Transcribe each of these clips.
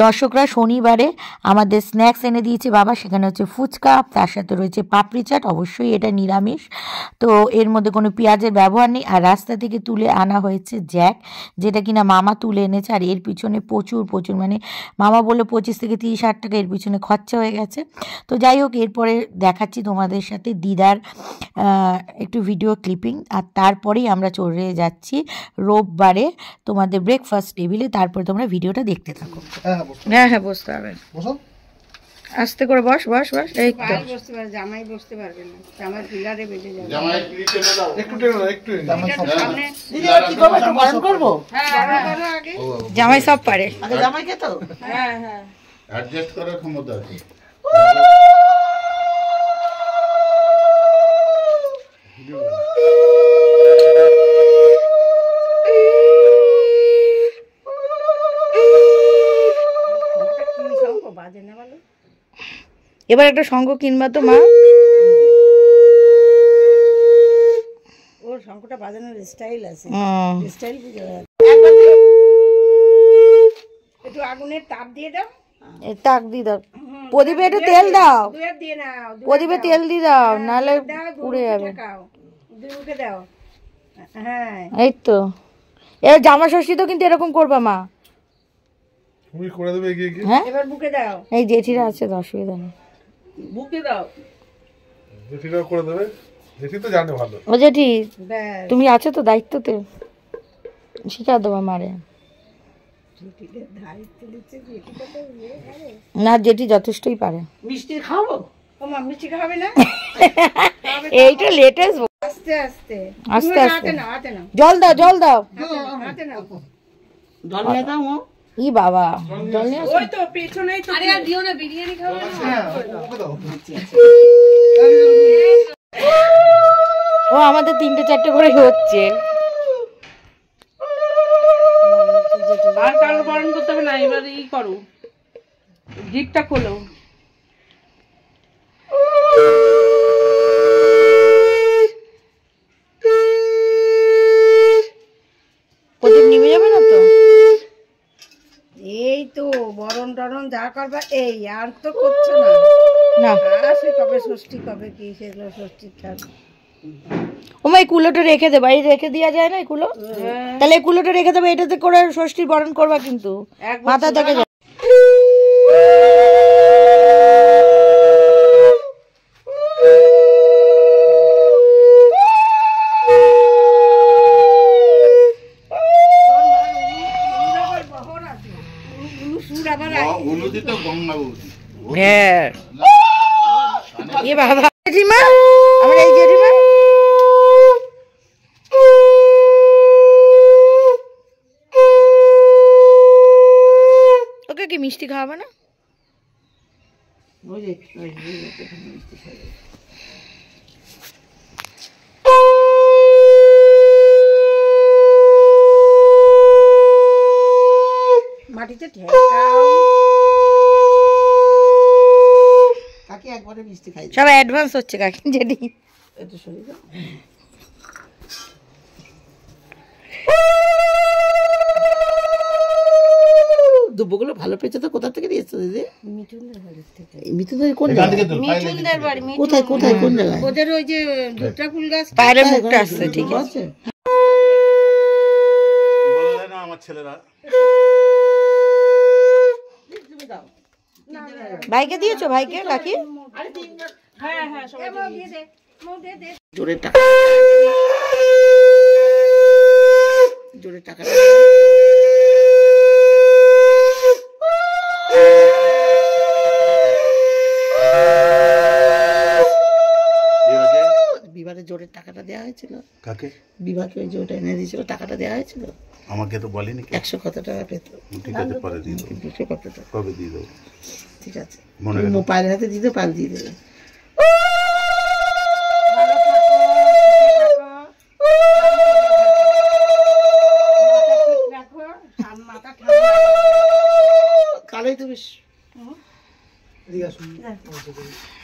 দর্শকরা, শনিবারে আমাদের স্ন্যাক্স এনে দিয়েছে বাবা। সেখানে হচ্ছে ফুচকা, তার সাথে রয়েছে পাপড়ি চাট, অবশ্যই এটা নিরামিষ, তো এর মধ্যে কোনো পেঁয়াজের ব্যবহার নেই। আর রাস্তা থেকে তুলে আনা হয়েছে জ্যাক, যেটা কিনা মামা তুলে এনেছে। আর এর পিছনে প্রচুর মানে মামা বললো 25 থেকে 30,000 টাকা এর পিছনে খরচা হয়ে গেছে। তো যাই হোক, এরপরে দেখাচ্ছি তোমাদের সাথে দিদার একটু ভিডিও ক্লিপিং। আর তারপরেই আমরা চলে যাচ্ছি রোববারে তোমাদের ব্রেকফাস্ট টেবিলে। তারপরে তোমরা ভিডিওটা দেখতে থাকো। হ্যাঁ বসতে হবে, আস্তে করে বস। এই তো বসতে পারে, জামাই বসতে পারবে না, জামাই পিলারে বেঁধে যাবে। জামাই টেনে দাও, একটু সামনে দিদি। কি করব, গরম করব? হ্যাঁ করো আগে, জামাই সব পারে আগে, জামাইকে তো হ্যাঁ অ্যাডজাস্ট করার ক্ষমতা আছে। এবার একটা শঙ্খ কিনবা তো মা। ওর শঙ্খটা বাজানোর স্টাইল আছে, স্টাইল বুঝে একটু আগুনের তাপ দিয়ে দাও, তাক দিয়ে দাও। প্রদীপে একটু তেল দাও, প্রদীপে তেল দিয়ে দাও, নাহলে পুড়ে যাবে। মুখে দাও, হ্যাঁ এই তো। এবার জামা ষষ্ঠী তো কিন্তু এরকম করবা মা, তুমি করে দেবে এগিয়ে গিয়ে। হ্যাঁ এবার বুকে দাও, এই জেঠিরা আছে, অসুবিধা নেই, বুকে দাও, জেঠিরা করে দেবে, জেঠি তো জানে ভালো। ও জেঠি তুমি আছো তো দায়িত্বতে, শিখা দেবা মারে। না জেঠি যথেষ্টই পারে। মিষ্টি খাবো, ও মা মিষ্টি খাবে না, এইটা লেটেস্ট। আস্তে আস্তে আস্তে আস্তে জল দাও, জল দাও, হাতে নাও, জল নিয়ে দাও। ই বাবা, জল নিয়ে ওই তো পেছনেই তো। আরে আর দিও না, বিরিয়ানি খাবো না। ও আমাদের 3-4 করে হচ্ছে। আর কারো বরণ করতে হবে না, এবার ই করো, জিপটা খোলো। প্রদীপ নিভে যাবে না তো? এই তো বরণ টরণ যা করবা, এই আর তো করছো না। না সে কবে ষষ্ঠী, কবে কি সেগুলো ষষ্ঠীর থাকবে। ওমা এই কুলোটা রেখে দেবা, এই রেখে দেওয়া যায় না এই কুলো, তাহলে এই কুলোটা রেখে দেবে, এটাতে করে ষষ্ঠীর বরণ করবা, কিন্তু মাথা থেকে যাবে। হ্যাঁ এ বাবা, জেঠিমা আমার এই জেঠিমা ওকে কি মিষ্টি খাওয়াবে না? মাটিতে ঠেকাও, কাকি একবারে মিষ্টি খাই, সব অ্যাডভান্স হচ্ছে কাকি। জেঠি একটু সরে যাও, দুব্বগুলো ভালো পেয়েছে তো। কোথা থেকে দিয়েছো দিদি? মিঠুনদের বাড়ি থেকে। মিঠুনদের কোন জায়গা? মিঠুনদের বাড়ি। কোথায় কোথায় কোন জায়গায়? ওদের ওই যে দুটা ফুল গাছ পায়ের মুখটা আছে, ঠিক আছে। বললে না আমার ছেলেরা। ভাইকে দিয়েছো? ভাইকে কাকি? হ্যাঁ হ্যাঁ সবাই দিয়ে দে, দে দে জোরে টাকা, জোরে টাকা। বিবাহের জোরের টাকাটা দেওয়া হয়েছিল কাকে? বিবাহকে ওই যে ওটা এনে দিয়েছিল, টাকাটা দেওয়া হয়েছিল আমাকে তো বলেনি। 100 কত টাকা পেত? ঠিক আছে পরে দিয়ে দেবো। 200 কত টাকা? কবে দিয়ে দেবো? ঠিক আছে মনে রাখো, পায়ের হাতে দিতে পাল দিয়ে দেবে। কালেই তো বেশ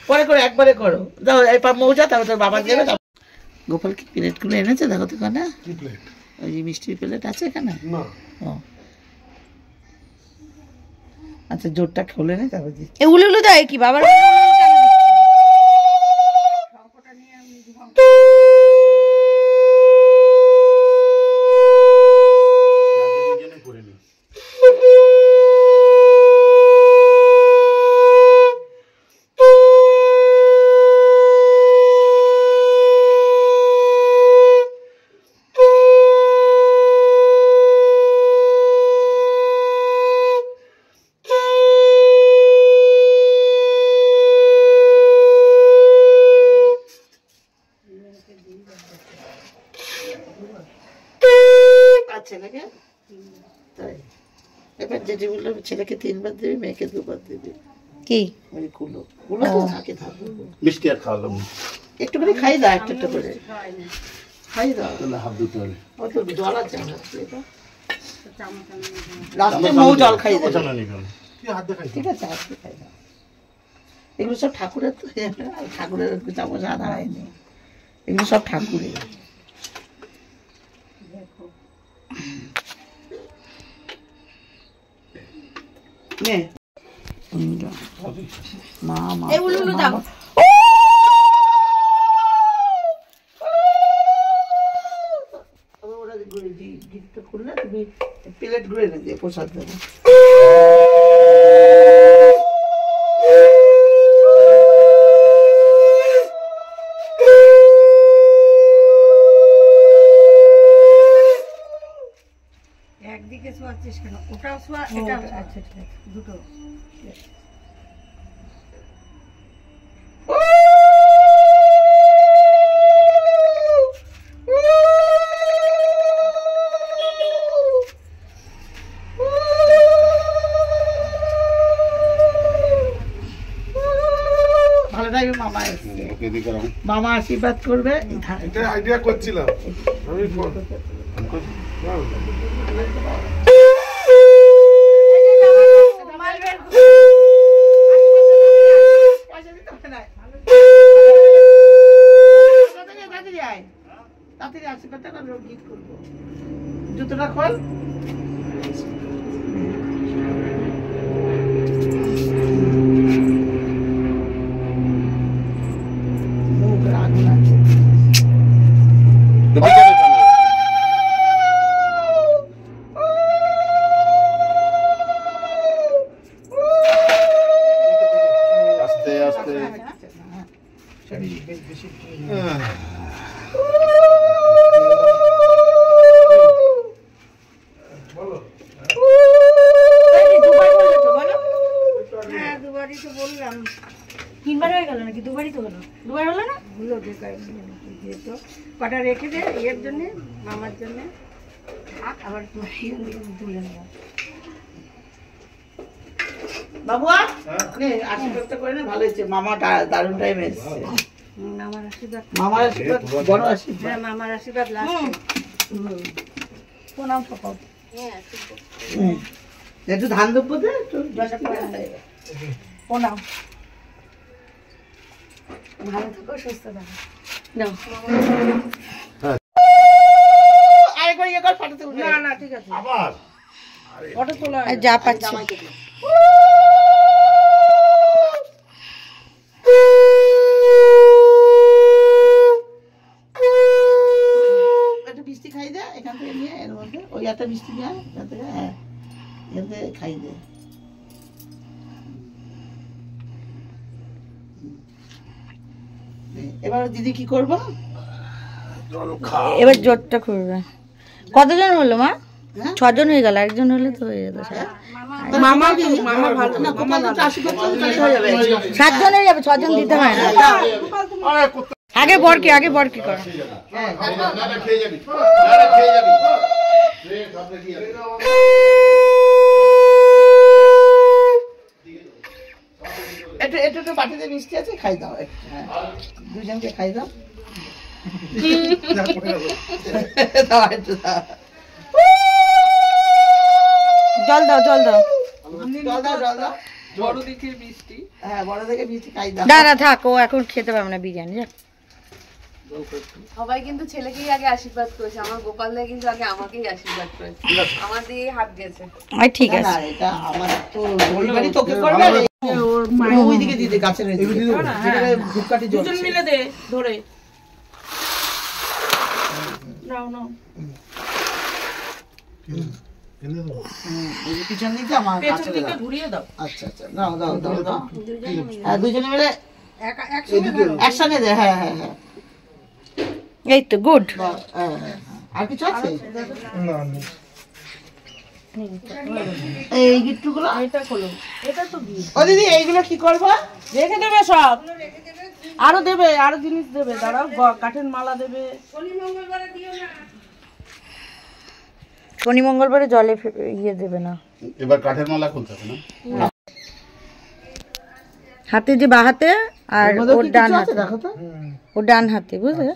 পরে করে একবারে করো, দাও এই মৌজা, তারপর তোর বাবা দেবে। গোপাল কি প্লেট গুলো এনেছে দেখো তো, কানা ওই যে মিষ্টির প্লেট আছে এখানে। ও আচ্ছা জোরটা খোলে নে তারপর দিচ্ছি। এ উলুলু দেয় কি বাবার? ছেলেকে তাই এবার যেটি বললো ছেলেকে 3 বার দিবি, মেয়েকে 2 বার দিবি। কি ওই কুলো কুলো তো থাকে থাকবে। মিষ্টি আর খাওয়ালাম একটুখানি খাই দাও, একটা করে খাই দাও। তাহলে হাত ধুতে হবে। ও তো জল আছে লাস্টে মৌ জল খাই দেবে। ঠিক আছে আজকে খাই দাও। এগুলো সব ঠাকুরের তো, ঠাকুরের চামচ আনা হয়নি, এগুলো সব ঠাকুরের। মা মা গিফট করলে তুমি প্লেট গুলো এনে দিয়ে প্রসাদ দেবে। একদিকে শোয়াচ্ছিস কেন? ওটাও শোয়া, এটাও শোয়া। আচ্ছা ঠিক আছে, দুটো। ভালো লাগবে। মামা এসছে, মামা আশীর্বাদ করবে। এটা আইডিয়া করছিলাম আমি। তাড়াতাড়ি আশীর্বাদটা করবো, গিফট করবো। জুতোটা খোল। আগুন আছে। আস্তে আস্তে হ্যাঁ দুবারই তো বললাম। 3বার হয়ে গেল নাকি? 2বারই তো হলো। 2বার হলো না? হলো দিয়ে তো কটা রেখে দে এর জন্য, মামার জন্য। আবার তুলে নেব। বাবুয়া নে আশীর্বাদটা করে নে। ভালো হয়েছে, মামা দারুণ টাইম এসছে। মামার আশীর্বাদ, মামার আশীর্বাদ বড় আশীর্বাদ। হ্যাঁ মামার আশীর্বাদ লাস্টে। প্রণাম সকল। একটু ধান দেবো দে, একটু প্রণাম। ভালো থাকো, সুস্থ থাকো। নাও। আরেকবার ইয়ে কর, ফটো তুলবে। না না ঠিক আছে, আবার ফটো তোলা। যা পাচ্ছি। একটা মিষ্টি খাই দে এখান থেকে নিয়ে, এর মধ্যে ওই একটা মিষ্টি নিয়ে এখান থেকে। হ্যাঁ এখান থেকে খাই দে। এবার দিদি কি করবো? এবার জোরটা করবে। কতজন হলো মা? হ্যাঁ? 6 জন হয়ে গেল, একজন হলে তো হয়ে যেত। মামা মামা ভালো না, কোথাও তো আশীর্বাদ করলে হয়ে যাবে। 7 জন হয়ে যাবে, 6 জন দিতে হয় না। আগে বর কি করে? খেয়ে যাবি, খেয়ে যাবি। একটু একটু একটু বাটিতে মিষ্টি আছে, খাই দাও। হ্যাঁ দুজনকে খাই দাও। দাও একটু দাও। জল দাও। জল দাও জল দাও। বড় দেখে মিষ্টি, হ্যাঁ বড় দেখে মিষ্টি খাই দাও। দাঁড়া থাক, ও এখন খেতে পারবে না বিরিয়ানি। সবাই কিন্তু ছেলেকেই আগে আশীর্বাদ করেছে, আমার গোপাল দা কিন্তু আগে আমাকেই আশীর্বাদ করেছে, আমার দিয়ে হাত গেছে। ঠিক আছে, এটা আমার তো ওইবারই তোকে করবে, ওর মা ওইদিকে দিতে গাছের এদিকে ধূপকাঠি জ্বলছে, দুজন মিলে দে ধরে নাও নাও। পিছন দিকে আমার পেছন দিকে ঘুরিয়ে দাও। আচ্ছা আচ্ছা, দাও দাও দাও দাও, হ্যাঁ দুজনে মিলে একসঙ্গে দে। হ্যাঁ হ্যাঁ হ্যাঁ, এই তো গুড। আর কিছু আছে? না না, এই গিফটগুলো এটা খোলো, এটা তো গিফট। ও দিদি এইগুলো কি করবা? রেখে দেবে সব, আরো দেবে, আরো জিনিস দেবে, দাঁড়াও কাঠের মালা দেবে। শনি মঙ্গলবারে দিও না, শনি মঙ্গলবারে জলে ইয়ে দেবে না। এবার কাঠের মালা খুলতে হবে না, হাতে যে বা হাতে আর ওর ডান হাতে, দেখো তো ওর ডান হাতে, বুঝলে?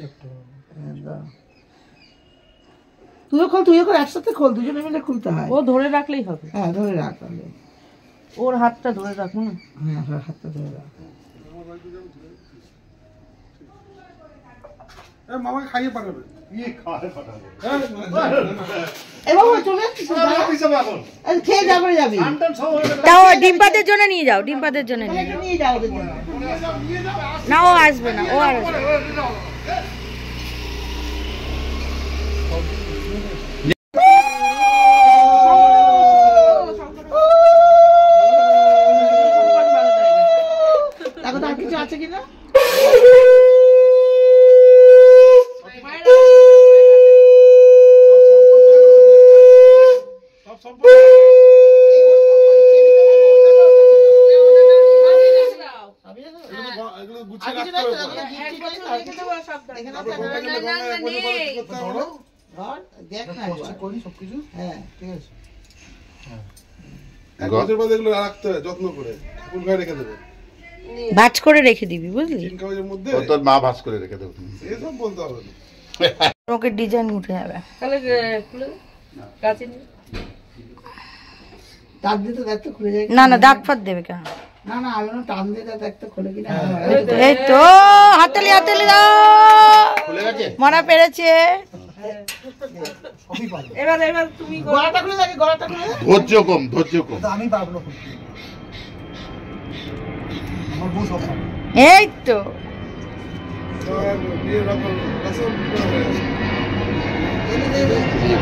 তুইও খোল, তুইও খোল, একসাথে খোল, দুজনে মিলে খুলতে হয়। ও ধরে রাখলেই হবে। হ্যাঁ ধরে রাখলে, ওর হাতটা ধরে রাখো না। হ্যাঁ হাতটা ধরে রাখ। মামা খাইয়ে পাঠাবে, খেয়ে যাবে যাবি। তাও ডিম পাতের জন্য নিয়ে যাও, ডিম পাতের জন্য নিয়ে যাও। না ও আসবে না, ও আর কিছু আছে কিনা? ভাঁজ করে রেখে দিবি, বুঝলি? তোর মা ভাঁজ করে রেখে দেবে, ওকে ডিজাইন উঠে যাবে। তাহলে খুলে কাছে নিয়ে দাঁত দিতে দেখতে খুলে যায়। না না, দাঁত ফাত দেবে কেন? না না, আমি টান দিয়ে দেখতে খুলে কিনা। এই তো হাততালি, হাততালি দাও, খুলে গেছে, মনা পেরেছে। এবার এবার তুমি গলাটা খুলে দেখি, গলাটা খুলে। ধৈর্য কম, ধৈর্য কম। আমি পারবো না, আমার বউ সব পারে। এই তো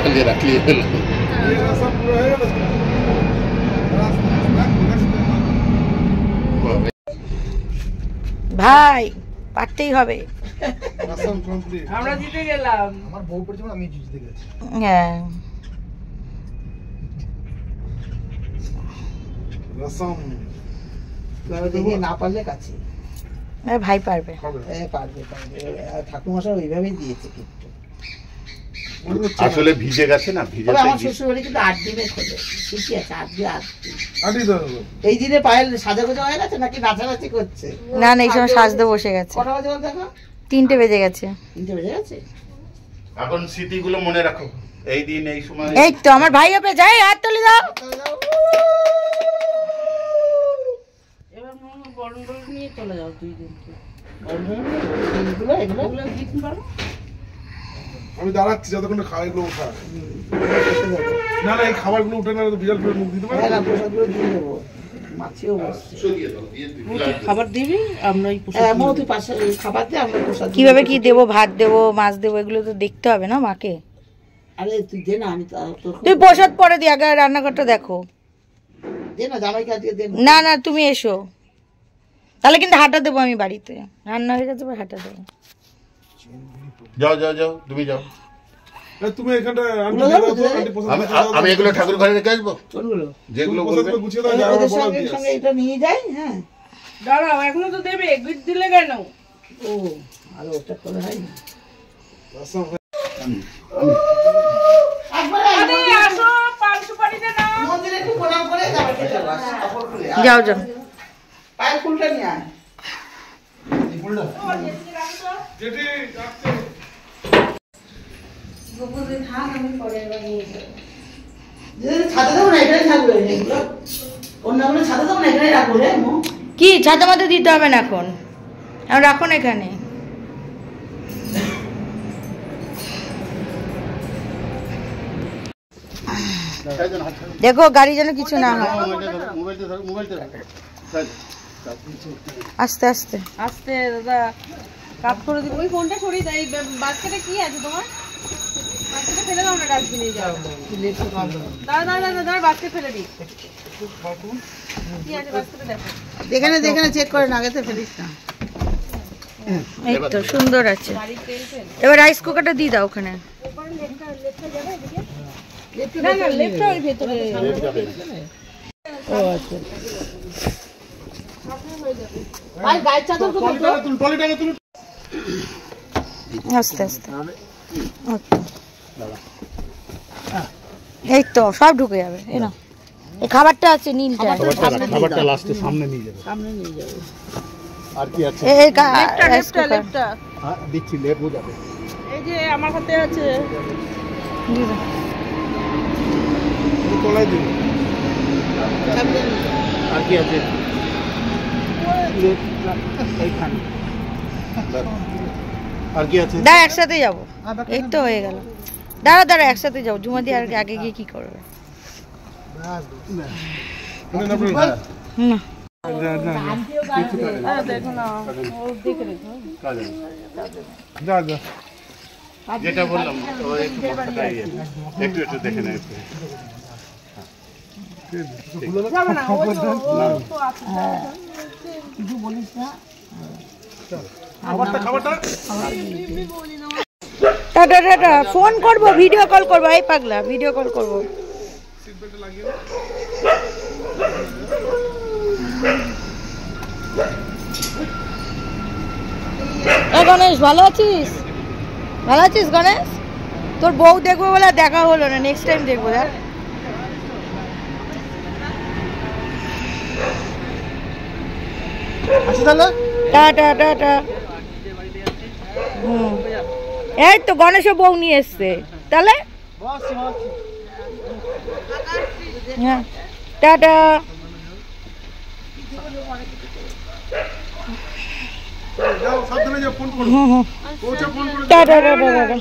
খালি রাখলি হলো। ভাই পারতেই হবে। আমরা জিতে গেলাম, আমার বউ পড়ছে, আমি জিতে গেছি। হ্যাঁ রসম দেখি না পারলে কাছে ভাই পারবে, পারবে পারবে। ঠাকুরমশাই ওইভাবেই দিয়েছে কিন্তু, আসলে ভিজে গেছে না, ভিজে। আমার শ্বশুর বাড়ি কিন্তু 8 দিনে খোলে, ঠিকই আছে, 8 দিন। এই দিনে পায়ের সাজা গোজা হয়ে গেছে নাকি নাচানাচি করছে? না না, এই সময় সাজতে বসে গেছে। কটা বাজে দেখো? 3টে বেজে গেছে। 3টে বেজে গেছে। এখন স্মৃতিগুলো মনে রাখো, এই দিন এই সময়। এই তো আমার ভাই হবে, যাই হাত তুলে দাও। এবার মনে বরণ বরণ নিয়ে চলে যাও দুই দিনকে। এগুলো দিন পারো, আমি দাঁড়াচ্ছি যতক্ষণ খাবারগুলো উঠা। না না, এই খাবারগুলো উঠে না, বিড়াল ফিরে মুখ দিতে পারে। হ্যাঁ প্রসাদগুলো দিয়ে দেবো, মাছিও বসছে। খাবার দিবি, আমরা এই তুই পাশে খাবার দিয়ে আমরা প্রসাদ। কিভাবে কি দেবো, ভাত দেবো, মাছ দেবো, এগুলো তো দেখতে হবে না মাকে। আরে তুই দে না, আমি তুই প্রসাদ পরে দি, আগে রান্নাঘরটা দেখো। দে না, জামাইকে আজকে দে না না, তুমি এসো, তাহলে কিন্তু হাঁটা দেবো আমি বাড়িতে, রান্না হয়ে গেছে, হাঁটা দেবো। যাও যাও যাও, তুমি যাও। তুমি এখানটা আমি এগুলো ঠাকুর ঘরে রেখে আসবো, যেগুলো বলবে সঙ্গে এটা নিয়ে যাই। হ্যাঁ দাঁড়াও, এখনো তো দেবে, গিট দিলে কেন? ও আরে ওটা করে হয় না। যাও যাও, পায়ের ফুলটা নিয়ে আয়। ছাদে দেবো না, এখানে থাকবে। অন্যগুলো ছাদে দেবো না, এখানে রাখবো রে। কি ছাতা মাথা দিতে হবে না এখন, রাখো না এখানে। দেখো গাড়ি যেন কিছু না হয়। আস্তে আস্তে আস্তে দাদা, কাট করে দিব। ওই ফোনটা সরিয়ে দাও। এই বাচ্চাটা কি আছে তোমার? বাচ্চাটা ফেলে দাও না ডাস্টবিনে যাও। দাদা দাদা দাদা বাচ্চা ফেলে দিই। কি আছে বাচ্চাটা দেখো। যেখানে চেক করে না, আগেতে ফেলিস না। এই তো সুন্দর আছে। এবার রাইস কুকারটা দিয়ে দাও ওখানে। না না লেফটটা ওই ভেতরে। ও আচ্ছা ভাই গায়ের চাদর তো আস্তে আস্তে এই তো সব ঢুকে যাবে। এই না এই খাবারটা আছে নীলটা, খাবারটা লাস্টে সামনে নিয়ে যাবে। আর কি আছে? এই লেফটটা হ্যাঁ দিচ্ছি, লেবু যাবে। এই যে আমার হাতে আছে। তোলাই দিন। আর কি আছে? এইখানে। আর কি আছে? দাঁড়া একসাথে যাবো। এই তো হয়ে গেল। দাঁড়া দাঁড়া একসাথে যাও। জুমাদি আর আগে গিয়ে কি করবে? না দেখো না ও দেখে রেখো। যেটা বললাম একটু একটু দেখে নেয়। যাবে না ও তো আছে। কিছু বলিস না। Tata tata. ফোন করবো, ভিডিও কল করবো। এই পাগলা ভিডিও কল করবো। গণেশ ভালো আছিস? ভালো আছিস গণেশ? তোর বউ দেখবো বলে দেখা হলো না, নেক্সট টাইম দেখবো। দেখ টাটা টাটা। এই তো গণেশের বউ নিয়ে এসছে তাহলে। হ্যাঁ টাটা। সাবধানে যাও, ফোন করো। Tata tata tata.